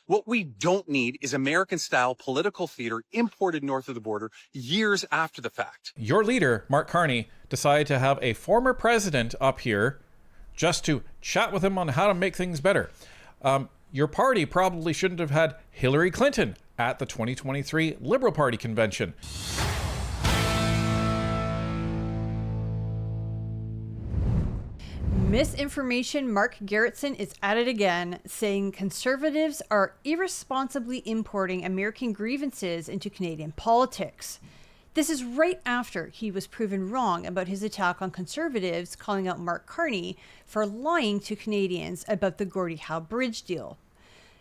What we don't need is American-style political theater imported north of the border years after the fact. Your leader, Mark Carney, decided to have a former president up here just to chat with him on how to make things better. Your party probably shouldn't have had Hillary Clinton at the 2023 Liberal Party convention. Misinformation Mark Gerritsen is at it again, saying conservatives are irresponsibly importing American grievances into Canadian politics. This is right after he was proven wrong about his attack on conservatives, calling out Mark Carney for lying to Canadians about the Gordie Howe Bridge deal.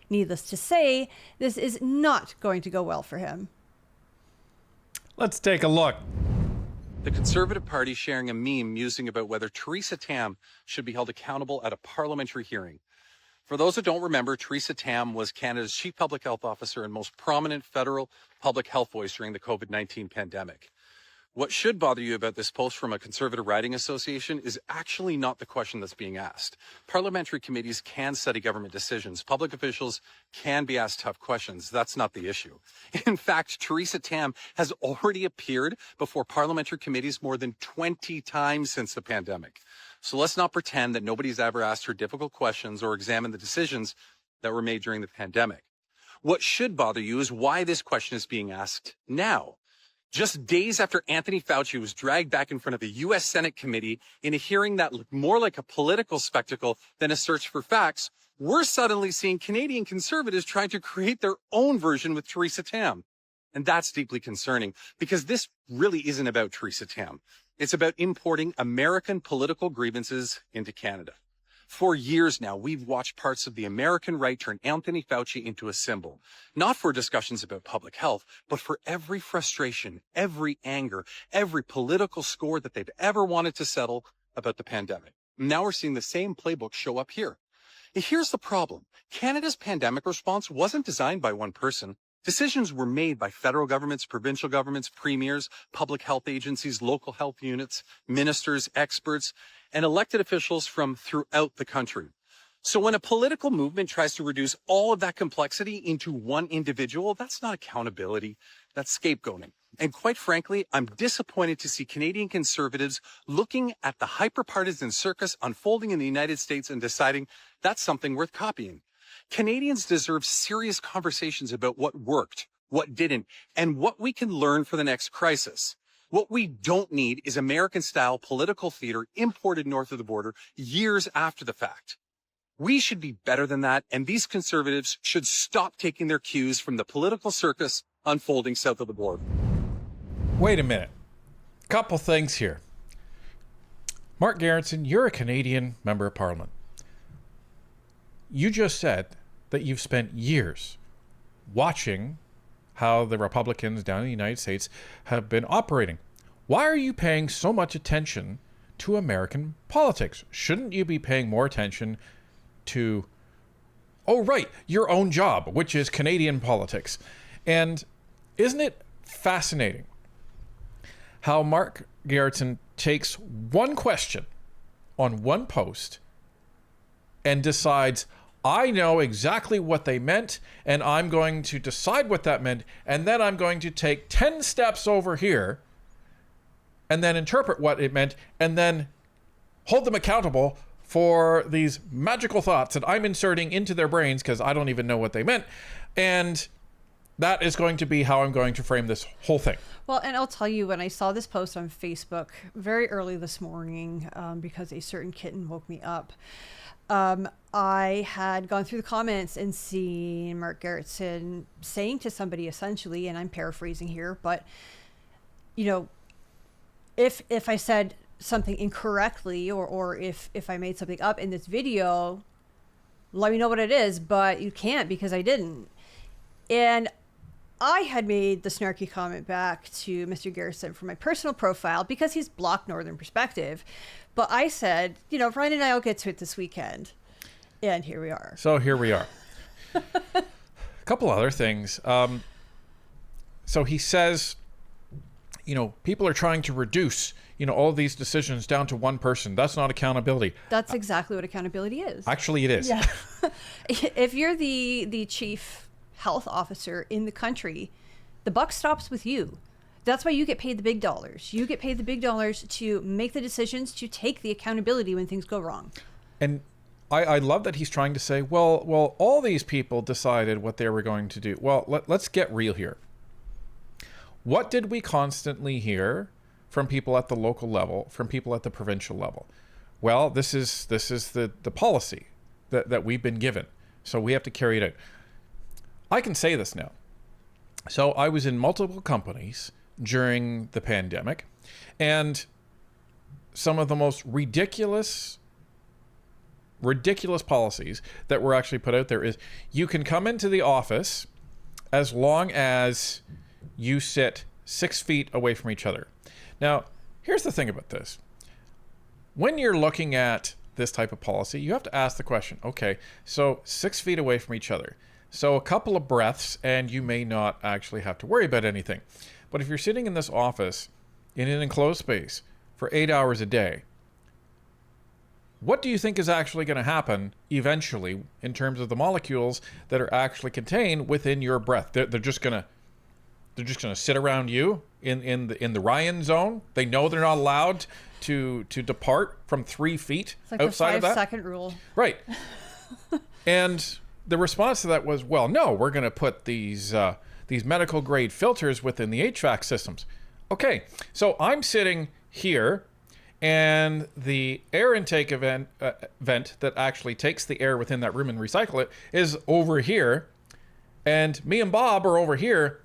Needless to say, this is not going to go well for him. Let's take a look. The Conservative Party sharing a meme musing about whether Theresa Tam should be held accountable at a parliamentary hearing. For those who don't remember, Theresa Tam was Canada's chief public health officer and most prominent federal public health voice during the COVID-19 pandemic. What should bother you about this post from a Conservative Writing Association is actually not the question that's being asked. Parliamentary committees can study government decisions. Public officials can be asked tough questions. That's not the issue. In fact, Theresa Tam has already appeared before parliamentary committees more than 20 times since the pandemic. So let's not pretend that nobody's ever asked her difficult questions or examined the decisions that were made during the pandemic. What should bother you is why this question is being asked now. Just days after Anthony Fauci was dragged back in front of a U.S. Senate committee in a hearing that looked more like a political spectacle than a search for facts, we're suddenly seeing Canadian conservatives trying to create their own version with Theresa Tam. And that's deeply concerning because this really isn't about Theresa Tam. It's about importing American political grievances into Canada. For years now, we've watched parts of the American right turn Anthony Fauci into a symbol, not for discussions about public health, but for every frustration, every anger, every political score that they've ever wanted to settle about the pandemic. Now we're seeing the same playbook show up here. Here's the problem. Canada's pandemic response wasn't designed by one person. Decisions were made by federal governments, provincial governments, premiers, public health agencies, local health units, ministers, experts, and elected officials from throughout the country. So when a political movement tries to reduce all of that complexity into one individual, that's not accountability, that's scapegoating. And quite frankly, I'm disappointed to see Canadian conservatives looking at the hyperpartisan circus unfolding in the United States and deciding that's something worth copying. Canadians deserve serious conversations about what worked, what didn't, and what we can learn for the next crisis. What we don't need is American-style political theater imported north of the border years after the fact. We should be better than that, and these conservatives should stop taking their cues from the political circus unfolding south of the border. Wait a minute. Couple things here. Mark Gerritsen, you're a Canadian member of Parliament. You just said that you've spent years watching how the Republicans down in the United States have been operating. Why are you paying so much attention to American politics? Shouldn't you be paying more attention to, your own job, which is Canadian politics? And isn't it fascinating how Mark Gerritsen takes one question on one post and decides, I know exactly what they meant, and I'm going to decide what that meant, and then I'm going to take 10 steps over here and then interpret what it meant, and then hold them accountable for these magical thoughts that I'm inserting into their brains because I don't even know what they meant. And that is going to be how I'm going to frame this whole thing. Well, and I'll tell you, when I saw this post on Facebook very early this morning, because a certain kitten woke me up, I had gone through the comments and seen Mark Gerritsen saying to somebody essentially, and I'm paraphrasing here, but, you know, if I said something incorrectly or if I made something up in this video, let me know what it is, but you can't because I didn't. And I had made the snarky comment back to Mr. Gerritsen from my personal profile because he's blocked Northern Perspective. But I said, you know, Ryan and I will get to it this weekend. And here we are. So here we are. A couple other things. So he says, people are trying to reduce, all of these decisions down to one person. That's not accountability. That's exactly what accountability is. Actually, it is. Yeah. If you're the chief health officer in the country, the buck stops with you. That's why you get paid the big dollars. You get paid the big dollars to make the decisions, to take the accountability when things go wrong. And I love that he's trying to say, well, all these people decided what they were going to do. Well, let's get real here. What did we constantly hear from people at the local level, from people at the provincial level? Well, this is the policy that we've been given. So we have to carry it out. I can say this now. So I was in multiple companies during the pandemic, and some of the most ridiculous policies that were actually put out there is you can come into the office as long as you sit 6 feet away from each other. Now, here's the thing about this. When you're looking at this type of policy, you have to ask the question, okay, so 6 feet away from each other. So a couple of breaths and you may not actually have to worry about anything. But if you're sitting in this office in an enclosed space for 8 hours a day, what do you think is actually going to happen eventually in terms of the molecules that are actually contained within your breath? They're just going to sit around you in the Ryan zone. They know they're not allowed to depart from 3 feet It's like outside of that. the 5 second rule. Right. And the response to that was, well, no, we're going to put these medical grade filters within the HVAC systems. Okay, so I'm sitting here, and the air intake vent that actually takes the air within that room and recycle it is over here, and me and Bob are over here.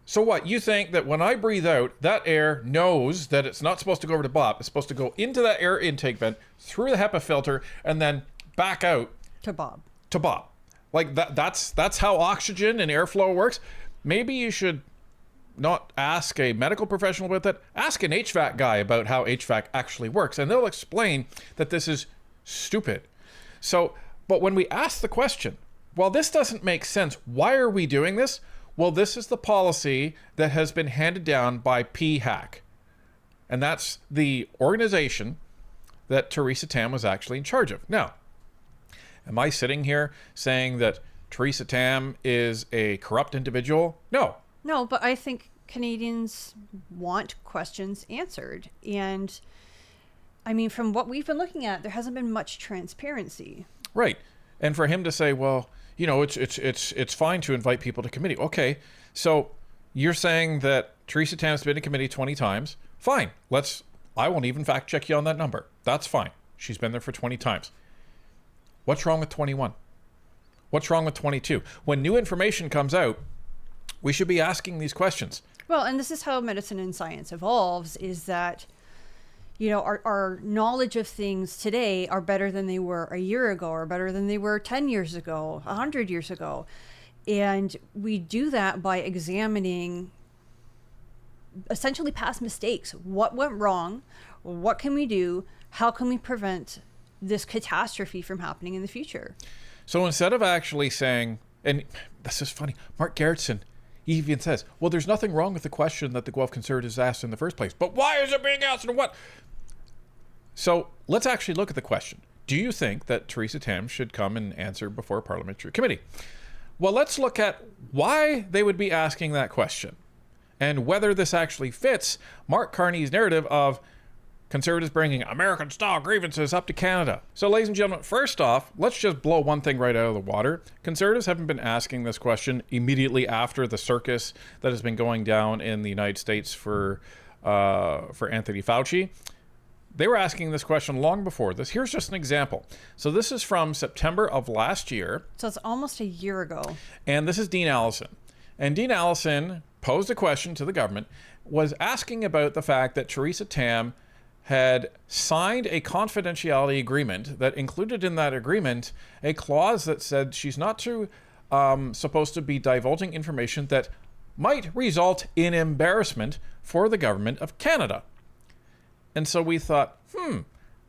So what, you think that when I breathe out, that air knows that it's not supposed to go over to Bob, it's supposed to go into that air intake vent, through the HEPA filter, and then back out To Bob. to Bob. Like that's how oxygen and airflow works. Maybe you should not ask a medical professional about that. Ask an HVAC guy about how HVAC actually works, and they'll explain that this is stupid. So, but when we ask the question, well, this doesn't make sense, why are we doing this? Well, this is the policy that has been handed down by PHAC. And that's the organization that Theresa Tam was actually in charge of. Now, am I sitting here saying that Theresa Tam is a corrupt individual? No. No, but I think Canadians want questions answered. And I mean, from what we've been looking at, there hasn't been much transparency. Right. And for him to say, well, it's fine to invite people to committee. Okay. So you're saying that Theresa Tam's been in committee 20 times. Fine. I won't even fact check you on that number. That's fine. She's been there for 20 times. What's wrong with 21? What's wrong with 22? When new information comes out, we should be asking these questions. Well, and this is how medicine and science evolves, is that, our knowledge of things today are better than they were a year ago, or better than they were 10 years ago, 100 years ago. And we do that by examining essentially past mistakes. What went wrong? What can we do? How can we prevent this catastrophe from happening in the future? So instead of actually saying, and this is funny, Mark Gerritsen even says, well, there's nothing wrong with the question that the Guelph Conservatives asked in the first place, but why is it being asked and what? So let's actually look at the question. Do you think that Theresa Tam should come and answer before a parliamentary committee? Well, let's look at why they would be asking that question and whether this actually fits Mark Carney's narrative of Conservatives bringing American-style grievances up to Canada. So, ladies and gentlemen, first off, let's just blow one thing right out of the water. Conservatives haven't been asking this question immediately after the circus that has been going down in the United States for Anthony Fauci. They were asking this question long before this. Here's just an example. So this is from September of last year. So it's almost a year ago. And this is Dean Allison. And Dean Allison posed a question to the government, was asking about the fact that Theresa Tam had signed a confidentiality agreement that included in that agreement a clause that said she's not supposed to be divulging information that might result in embarrassment for the government of Canada. And so we thought,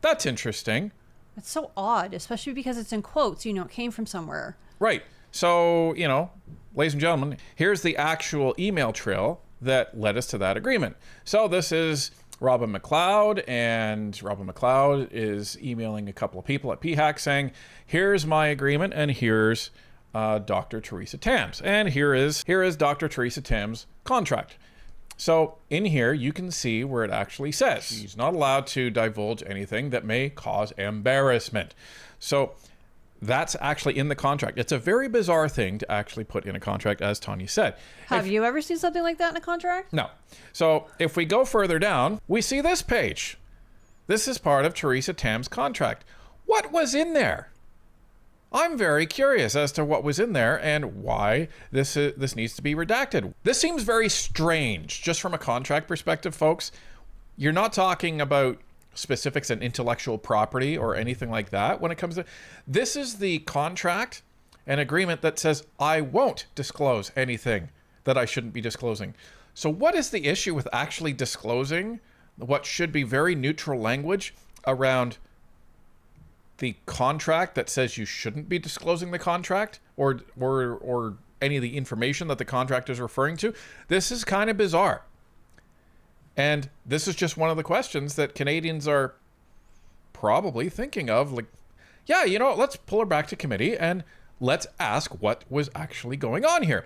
that's interesting. It's so odd, especially because it's in quotes, it came from somewhere. Right. So, ladies and gentlemen, here's the actual email trail that led us to that agreement. So this is Robin McLeod, and Robin McLeod is emailing a couple of people at PHAC saying, here's my agreement, and here's Dr. Theresa Tam's. And here is Dr. Theresa Tam's contract. So in here, you can see where it actually says she's not allowed to divulge anything that may cause embarrassment. So that's actually in the contract. It's a very bizarre thing to actually put in a contract, as Tanya said. Have you ever seen something like that in a contract? No. So if we go further down, we see this page. This is part of Theresa Tam's contract. What was in there? I'm very curious as to what was in there and why this needs to be redacted. This seems very strange, just from a contract perspective, folks. You're not talking about specifics and intellectual property or anything like that when it comes to... This is the contract and agreement that says, I won't disclose anything that I shouldn't be disclosing. So what is the issue with actually disclosing what should be very neutral language around the contract that says you shouldn't be disclosing the contract or any of the information that the contract is referring to? This is kind of bizarre. And this is just one of the questions that Canadians are probably thinking of. Like, yeah, you know, let's pull her back to committee and let's ask what was actually going on here.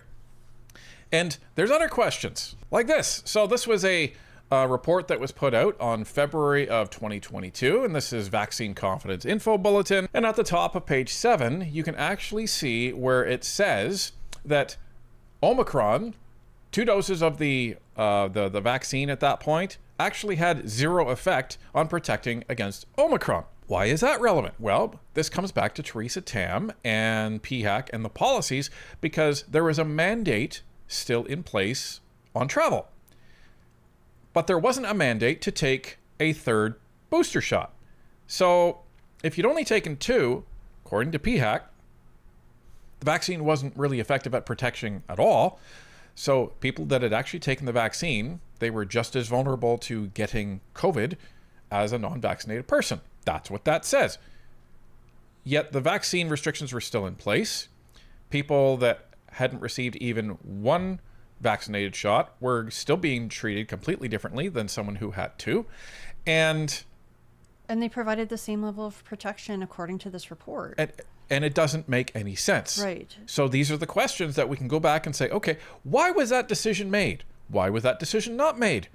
And there's other questions like this. So this was a report that was put out on February of 2022, and this is Vaccine Confidence Info Bulletin. And at the top of page 7, you can actually see where it says that Omicron, 2 doses of the vaccine at that point, actually had 0 effect on protecting against Omicron. Why is that relevant? Well, this comes back to Theresa Tam and PHAC and the policies, because there was a mandate still in place on travel. But there wasn't a mandate to take a 3rd booster shot. So if you'd only taken 2, according to PHAC, the vaccine wasn't really effective at protection at all. So people that had actually taken the vaccine, they were just as vulnerable to getting COVID as a non-vaccinated person. That's what that says. Yet the vaccine restrictions were still in place. People that hadn't received even 1 vaccinated shot were still being treated completely differently than someone who had 2. And they provided the same level of protection according to this report. And it doesn't make any sense. Right. So these are the questions that we can go back and say, okay, why was that decision made? Why was that decision not made?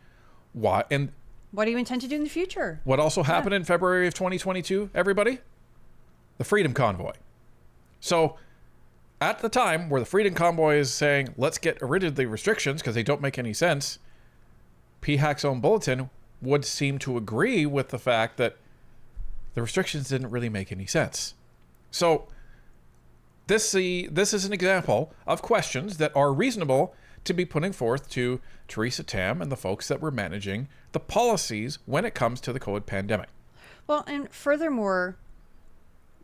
Why? And what do you intend to do in the future? what also happened in February of 2022, everybody? The Freedom Convoy. So at the time where the Freedom Convoy is saying, let's get rid of the restrictions because they don't make any sense, PHAC's own bulletin would seem to agree with the fact that the restrictions didn't really make any sense. So this is an example of questions that are reasonable to be putting forth to Theresa Tam and the folks that were managing the policies when it comes to the COVID pandemic. Well, and furthermore,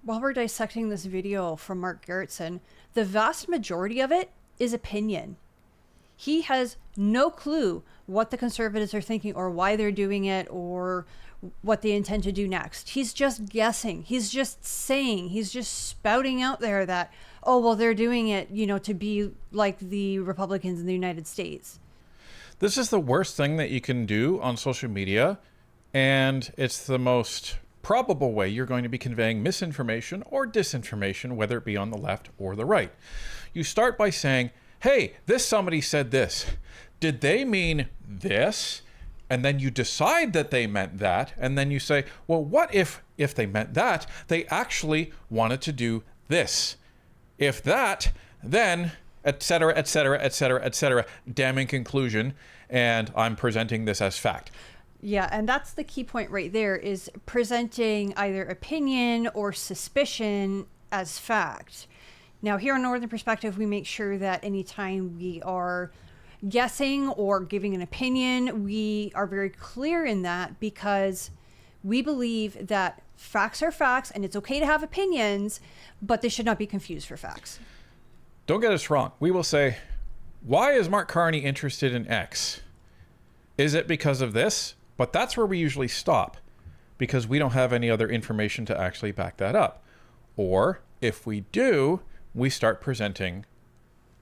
while we're dissecting this video from Mark Gerritsen, the vast majority of it is opinion. He has no clue what the Conservatives are thinking or why they're doing it or what they intend to do next. He's just guessing. He's just saying, he's just spouting out there that, oh, well, they're doing it, you know, to be like the Republicans in the United States. This is the worst thing that you can do on social media, and it's the most probable way you're going to be conveying misinformation or disinformation, whether it be on the left or the right. You start by saying, hey, somebody said this. Did they mean this? And then you decide that they meant that. And then you say, well, what if they meant that, they actually wanted to do this? If that, then, et cetera, et cetera, et cetera, et cetera, damning conclusion. And I'm presenting this as fact. Yeah, and that's the key point right there, is presenting either opinion or suspicion as fact. Now, here on Northern Perspective, we make sure that anytime we are guessing or giving an opinion, we are very clear in that, because we believe that facts are facts and it's okay to have opinions, but they should not be confused for facts. Don't get us wrong. We will say, why is Mark Carney interested in X? Is it because of this? But that's where we usually stop, because we don't have any other information to actually back that up. Or if we do, we start presenting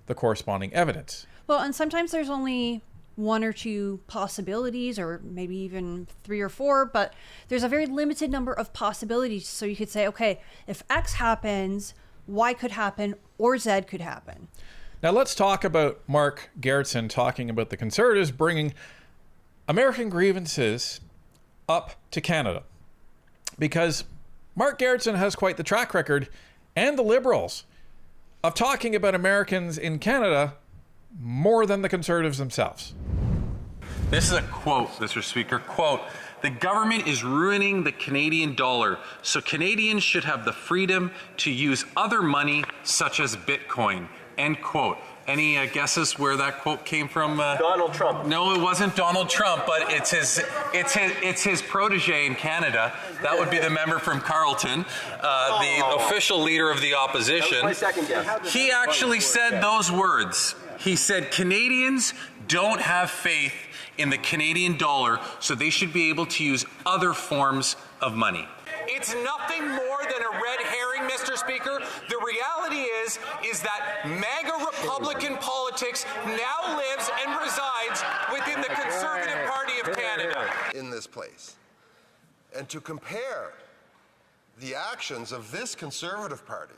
the corresponding evidence. Well, and sometimes there's only one or two possibilities, or maybe even 3 or 4, but there's a very limited number of possibilities. So you could say, okay, if X happens, Y could happen, or Z could happen. Now let's talk about Mark Gerritsen talking about the Conservatives bringing American grievances up to Canada. Because Mark Gerritsen has quite the track record, and the Liberals, of talking about Americans in Canada more than the Conservatives themselves. This is a quote, Mr. Speaker, quote, "The government is ruining the Canadian dollar, so Canadians should have the freedom to use other money such as Bitcoin," end quote. Any guesses where that quote came from? Donald Trump. No, it wasn't Donald Trump, but it's his protege in Canada. That would be the member from Carleton, the official leader of the opposition. That was my second guess. He actually said those words. He said, "Canadians don't have faith in the Canadian dollar, so they should be able to use other forms of money." It's nothing more than a red herring, Mr. Speaker. The reality is that MAGA Republican politics now lives and resides within the Conservative Party of Canada. In this place. And to compare the actions of this Conservative Party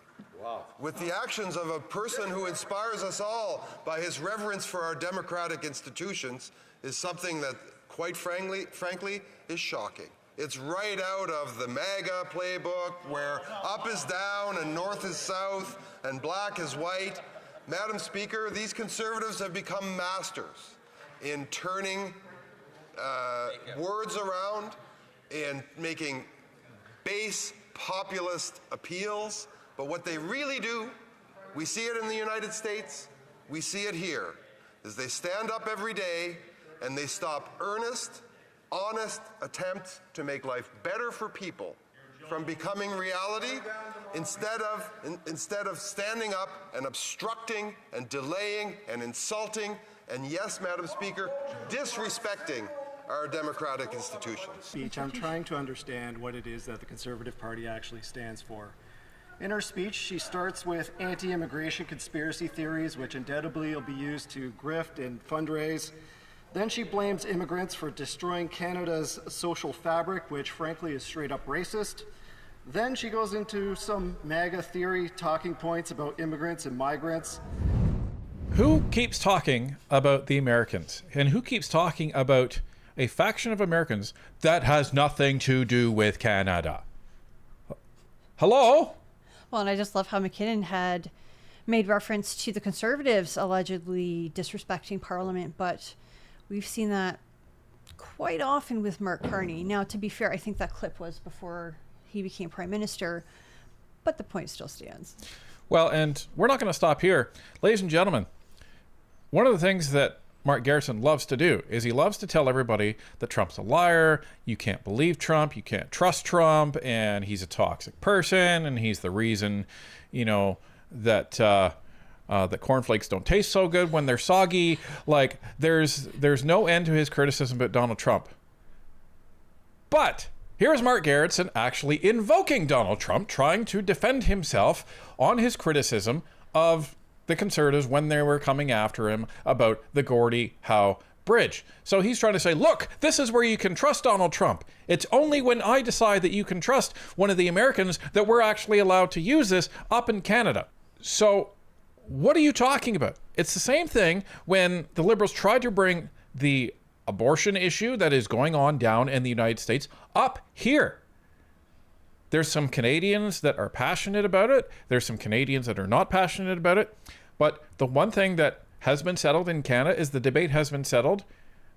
with the actions of a person who inspires us all by his reverence for our democratic institutions is something that, quite frankly, is shocking. It's right out of the MAGA playbook, where up is down and north is south and black is white. Madam Speaker, these Conservatives have become masters in turning words around, in making base populist appeals. But what they really do, we see it in the United States, we see it here, is they stand up every day and they stop earnest, honest attempts to make life better for people from becoming reality, instead of standing up and obstructing and delaying and insulting and, yes, Madam Speaker, disrespecting our democratic institutions. I'm trying to understand what it is that the Conservative Party actually stands for. In her speech, she starts with anti-immigration conspiracy theories, which undoubtedly will be used to grift and fundraise. Then she blames immigrants for destroying Canada's social fabric, which frankly is straight up racist. Then she goes into some MAGA theory talking points about immigrants and migrants. Who keeps talking about the Americans? And who keeps talking about a faction of Americans that has nothing to do with Canada? Hello? Well, and I just love how McKinnon had made reference to the Conservatives allegedly disrespecting Parliament, but we've seen that quite often with Mark Carney. Now, to be fair, I think that clip was before he became Prime Minister, but the point still stands. Well, and we're not going to stop here. Ladies and gentlemen, one of the things that Mark Gerritsen loves to do is he loves to tell everybody that Trump's a liar, you can't believe Trump, you can't trust Trump, and he's a toxic person, and he's the reason, that that cornflakes don't taste so good when they're soggy. Like, there's no end to his criticism about Donald Trump. But here's Mark Gerritsen actually invoking Donald Trump, trying to defend himself on his criticism of the Conservatives when they were coming after him about the Gordie Howe Bridge. So he's trying to say, look, this is where you can trust Donald Trump. It's only when I decide that you can trust one of the Americans that we're actually allowed to use this up in Canada. So what are you talking about? It's the same thing when the Liberals tried to bring the abortion issue that is going on down in the United States up here. There's some Canadians that are passionate about it. There's some Canadians that are not passionate about it. But the one thing that has been settled in Canada is the debate has been settled.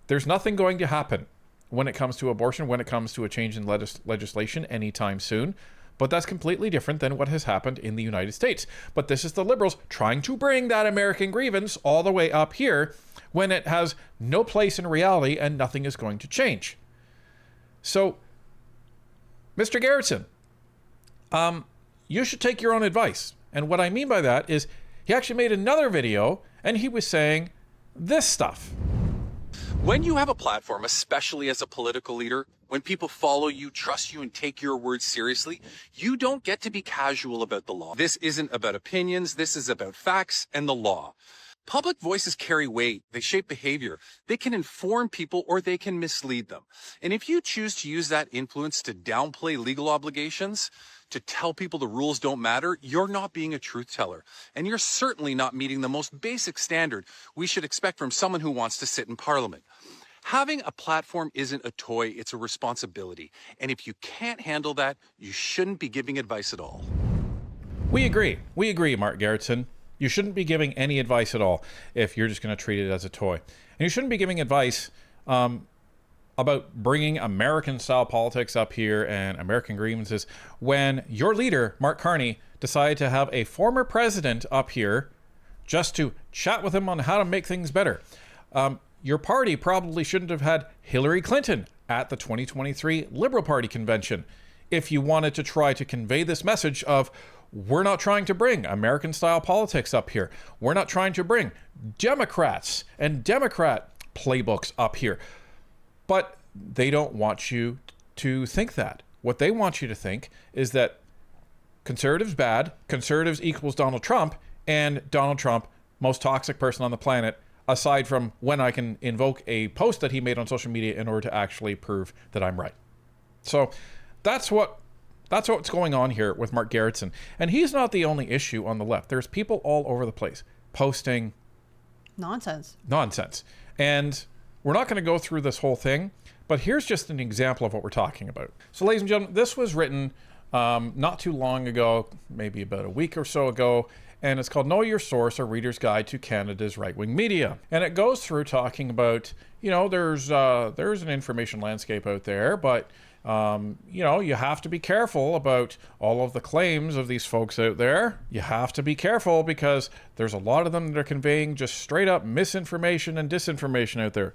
There's nothing going to happen when it comes to abortion, when it comes to a change in legislation anytime soon. But that's completely different than what has happened in the United States. But this is the Liberals trying to bring that American grievance all the way up here when it has no place in reality and nothing is going to change. So, Mr. Gerritsen, you should take your own advice. And what I mean by that is he actually made another video and he was saying this stuff. When you have a platform, especially as a political leader, when people follow you, trust you, and take your words seriously, you don't get to be casual about the law. This isn't about opinions. This is about facts and the law. Public voices carry weight. They shape behavior. They can inform people or they can mislead them. And if you choose to use that influence to downplay legal obligations, to tell people the rules don't matter, you're not being a truth teller. And you're certainly not meeting the most basic standard we should expect from someone who wants to sit in Parliament. Having a platform isn't a toy, it's a responsibility. And if you can't handle that, you shouldn't be giving advice at all. We agree. We agree, Mark Gerritsen. You shouldn't be giving any advice at all if you're just going to treat it as a toy. And you shouldn't be giving advice about bringing American-style politics up here and American grievances when your leader, Mark Carney, decided to have a former president up here just to chat with him on how to make things better. Your party probably shouldn't have had Hillary Clinton at the 2023 Liberal Party convention if you wanted to try to convey this message of, we're not trying to bring American-style politics up here. We're not trying to bring Democrats and Democrat playbooks up here. But they don't want you to think that. What they want you to think is that conservatives bad, conservatives equals Donald Trump, and Donald Trump, most toxic person on the planet, aside from when I can invoke a post that he made on social media in order to actually prove that I'm right. So that's what's going on here with Mark Gerritsen. And he's not the only issue on the left. There's people all over the place posting Nonsense. And we're not going to go through this whole thing, but here's just an example of what we're talking about. So, ladies and gentlemen, this was written not too long ago, maybe about a week or so ago, and it's called Know Your Source, a Reader's Guide to Canada's Right-Wing Media. And it goes through talking about, there's an information landscape out there, but you have to be careful about all of the claims of these folks out there. You have to be careful because there's a lot of them that are conveying just straight up misinformation and disinformation out there.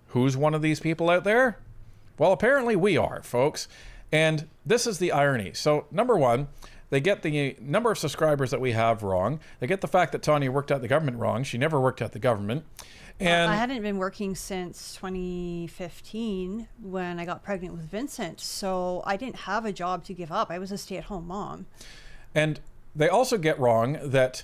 Who's one of these people out there? Well, apparently we are, folks. And this is the irony. So, number one, they get the number of subscribers that we have wrong. They get the fact that Tanya worked at the government wrong. She never worked at the government. And I hadn't been working since 2015 when I got pregnant with Vincent. So I didn't have a job to give up. I was a stay-at-home mom. And they also get wrong that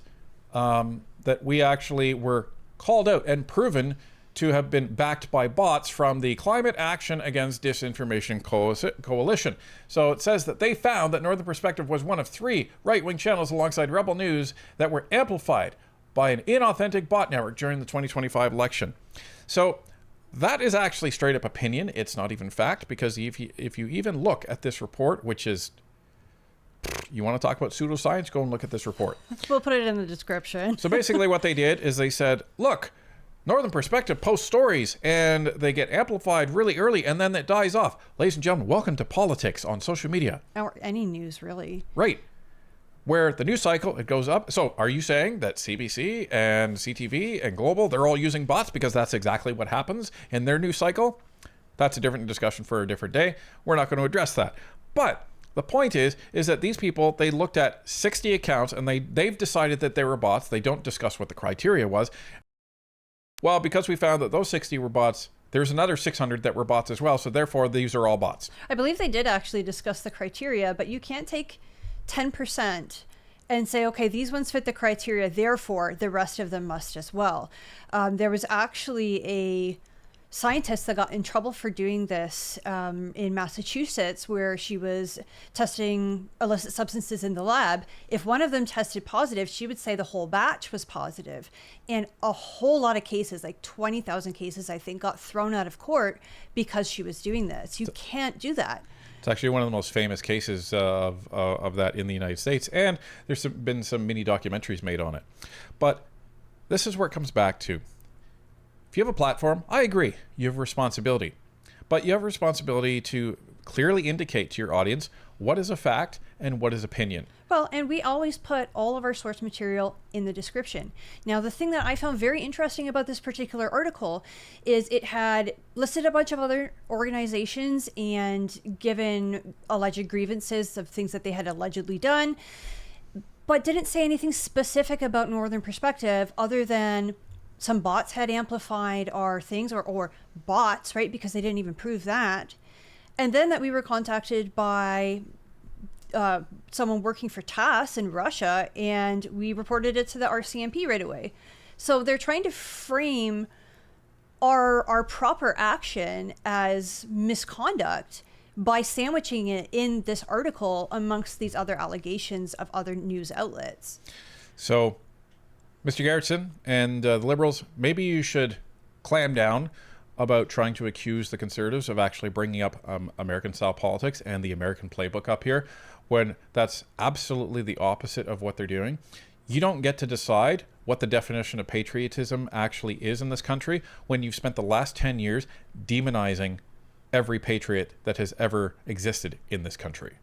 that we actually were called out and proven to have been backed by bots from the Climate Action Against Disinformation Coalition. So it says that they found that Northern Perspective was one of 3 right-wing channels alongside Rebel News that were amplified by an inauthentic bot network during the 2025 election. So that is actually straight up opinion. It's not even fact, because if you even look at this report, which is, you want to talk about pseudoscience, go and look at this report. We'll put it in the description. So basically what they did is they said, look, Northern Perspective posts stories and they get amplified really early and then it dies off. Ladies and gentlemen, welcome to politics on social media. Or any news, really. Right. Where the news cycle, it goes up. So are you saying that CBC and CTV and Global, they're all using bots because that's exactly what happens in their news cycle? That's a different discussion for a different day. We're not going to address that. But the point is that these people, they looked at 60 accounts and they've decided that they were bots. They don't discuss what the criteria was. Well, because we found that those 60 were bots, there's another 600 that were bots as well. So therefore, these are all bots. I believe they did actually discuss the criteria, but you can't take 10% and say, okay, these ones fit the criteria, therefore the rest of them must as well. There was actually a scientist that got in trouble for doing this in Massachusetts, where she was testing illicit substances in the lab. If one of them tested positive, she would say the whole batch was positive. And a whole lot of cases, like 20,000 cases, I think, got thrown out of court because she was doing this. You can't do that. It's actually one of the most famous cases of that in the United States. And there's been some mini documentaries made on it. But this is where it comes back to. If you have a platform, I agree, you have a responsibility. But you have a responsibility to clearly indicate to your audience what is a fact and what is opinion. Well, and we always put all of our source material in the description. Now, the thing that I found very interesting about this particular article is it had listed a bunch of other organizations and given alleged grievances of things that they had allegedly done, but didn't say anything specific about Northern Perspective other than some bots had amplified our things, or bots, right? Because they didn't even prove that. And then that we were contacted by someone working for TASS in Russia, and we reported it to the RCMP right away. So they're trying to frame our proper action as misconduct by sandwiching it in this article amongst these other allegations of other news outlets. So, Mr. Gerritsen and the Liberals, maybe you should clam down about trying to accuse the Conservatives of actually bringing up American-style politics and the American playbook up here, when that's absolutely the opposite of what they're doing. You don't get to decide what the definition of patriotism actually is in this country when you've spent the last 10 years demonizing every patriot that has ever existed in this country.